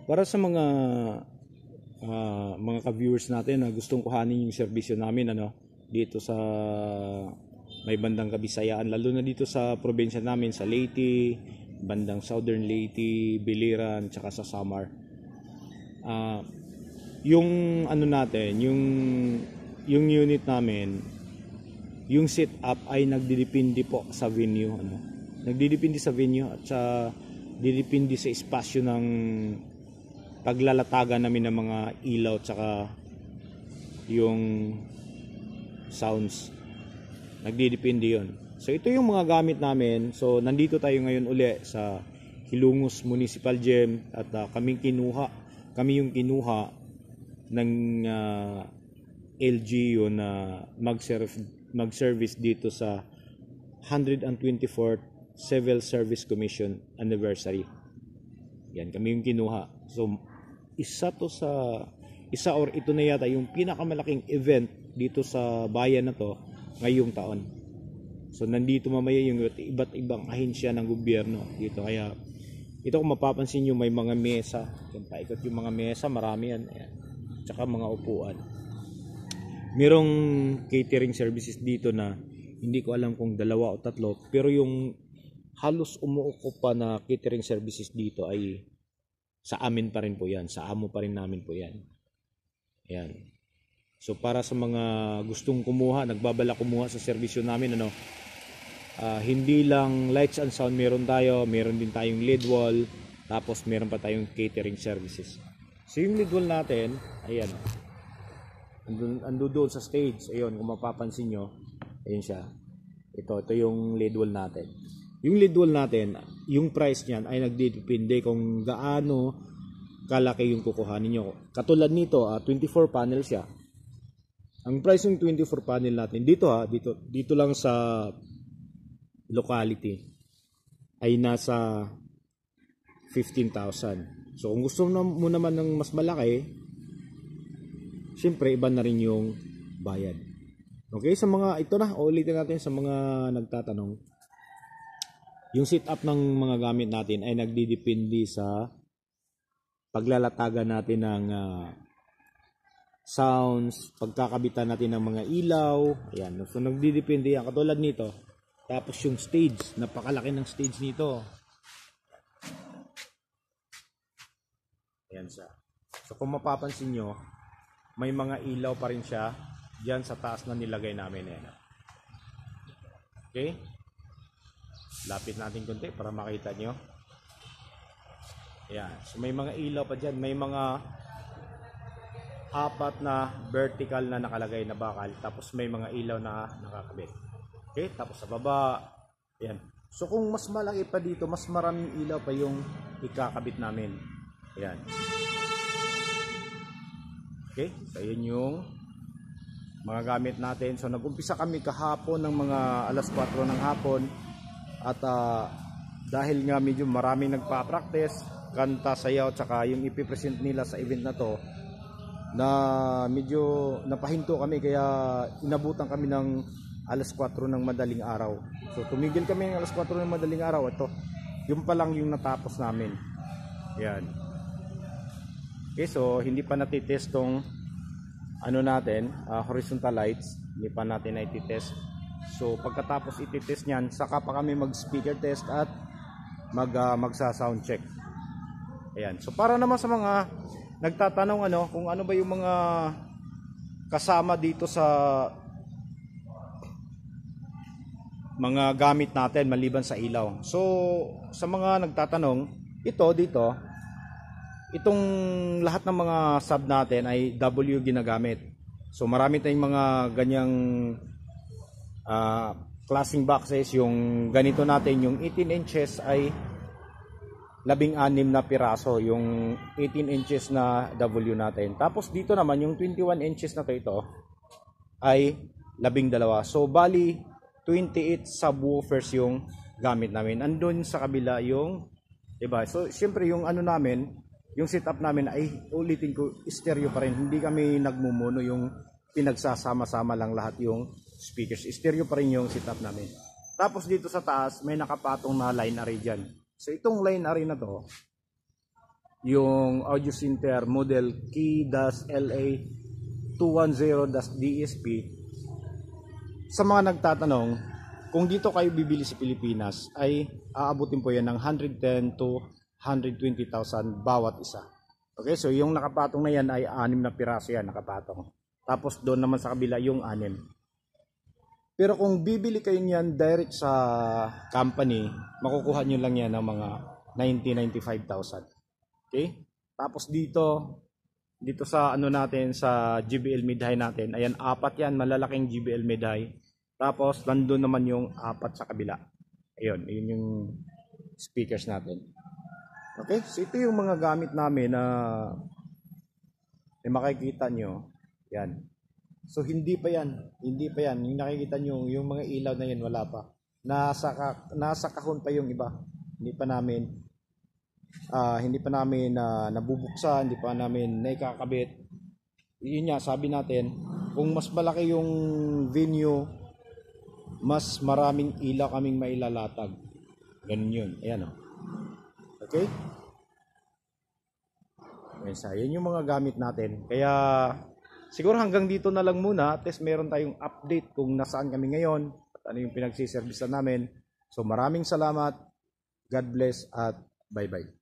Para sa mga ka-viewers natin na gustong kuhanin yung serbisyo namin dito sa may bandang Kabisayaan, lalo na dito sa probinsya namin sa Leyte, bandang Southern Leyte, Biliran, tsaka sa Samar. Yung natin, yung unit namin, yung setup ay nagdidepende po sa venue, nagdidepende sa venue at sa didepende sa espasyo ng paglalatagan namin ng mga ilaw tsaka yung sounds, nagdidepende yon. So ito yung mga gamit namin. So nandito tayo ngayon uli sa Hilongos Municipal Gym at kami yung kinuha ng LGU na mag-service dito sa 124th Civil Service Commission Anniversary. Yan, kami yung kinuha. So ito na yata yung pinakamalaking event dito sa bayan na to ngayong taon. So nandito mamaya yung iba't ibang ahensya ng gobyerno dito. Kaya ito, kung mapapansin nyo, may mga mesa. Yung paikot yung mga mesa, marami yan. Ayan. Tsaka mga upuan. Merong catering services dito na hindi ko alam kung 2 o 3, pero yung halos umuuko pa na catering services dito ay sa amin pa rin po yan, sa amo pa rin namin po yan. Ayan. So para sa mga gustong kumuha, nagbabala kumuha sa serbisyo namin, hindi lang lights and sound meron din tayong lead wall, tapos meron pa tayong catering services. So yung lead wall natin, ayan, ando doon sa stage. Ayun, kung mapapansin nyo, ayun siya. Ito yung lead wall natin. Yung lead wall natin, yung price niyan ay nagdidepende kung gaano kalaki yung kukuhanin nyo. Katulad nito, 24 panel siya. Ang price ng 24 panel natin dito lang sa locality ay nasa 15,000. So kung gusto mo naman ng mas malaki, siyempre iba na rin yung bayad. Okay, sa mga ulitin natin sa mga nagtatanong. Yung setup ng mga gamit natin ay nagdidepende sa paglalatagan natin ng sounds, pagkakabitan natin ng mga ilaw. Ayan, so nagdidepende yan. Katulad nito. Tapos yung stage, napakalaki ng stage nito. Ayan siya. So kung mapapansin nyo, may mga ilaw pa rin siya diyan sa taas na nilagay namin. Ayan. Okay? Lapit natin konti para makita nyo. Ayan. So may mga ilaw pa dyan. May mga 4 na vertical na nakalagay na bakal. Tapos may mga ilaw na nakakabit. Okay? Tapos sa baba. Ayan. So kung mas malaki pa dito, mas maraming ilaw pa yung ikakabit namin. Ayan. Okay? So ayan yung mga gamit natin. So nag-umpisa kami kahapon ng mga alas 4 ng hapon. At dahil nga medyo maraming nagpa-practice, kanta, sayaw, tsaka yung ipipresent nila sa event na to, na medyo napahinto kami, kaya inabutan kami ng alas 4 ng madaling araw. So tumigil kami ng alas 4 ng madaling araw. Ito, yung pa lang yung natapos namin. Yan. Okay, so hindi pa natitest tong natin, horizontal lights. Hindi pa natin na ititest. So pagkatapos ititest nyan, saka pa kami mag-speaker test at magsa-sound check. Ayan. So para naman sa mga nagtatanong kung ano ba yung mga kasama dito sa mga gamit natin maliban sa ilaw. So sa mga nagtatanong, itong lahat ng mga sub natin ay W ginagamit. So marami tayong mga ganyang klaseng boxes. Yung ganito natin, yung 18 inches ay 16 na piraso, yung 18 inches na W natin. Tapos dito naman yung 21 inches na ito ay 12. So bali 28 subwoofers yung gamit namin. Andun sa kabila yung iba. So syempre yung namin, yung setup namin ay, ulitin ko, stereo pa rin. Hindi kami nagmumuno, yung pinagsasama-sama lang lahat yung speakers. Stereo pa rin yung setup namin. Tapos dito sa taas may nakapatong na line array dyan. So itong line array na to, yung audio center model Key-LA210-DSP. Sa mga nagtatanong, kung dito kayo bibili sa Pilipinas ay aabutin po yan ng 110 to 120,000 bawat isa. Okay, so yung nakapatong na yan ay 6 na piraso yan nakapatong. Tapos doon naman sa kabila yung 6. Pero kung bibili kayo niyan direct sa company, makukuha nyo lang yan ng mga 90,000-95,000. Okay? Tapos dito sa ano natin, sa JBL mid-high natin, ayan, 4 yan, malalaking JBL mid-high. Tapos nandun naman yung 4 sa kabila. Ayun, yun yung speakers natin. Okay? So ito yung mga gamit namin na makikita nyo. Yan. So hindi pa yan. Yung nakikita nyo, yung mga ilaw na yan, wala pa. Nasa kahon pa yung iba. Hindi pa namin nabubuksan, hindi pa namin naikakabit. Yun nga, sabi natin, kung mas malaki yung venue, mas maraming ilaw kaming mailalatag. Ganun yun. Ayan o. Okay? Yan yung mga gamit natin. Kaya siguro hanggang dito na lang muna. At least meron tayong update kung nasaan kami ngayon at ano yung pinagsiservisan namin. So maraming salamat. God bless at bye-bye.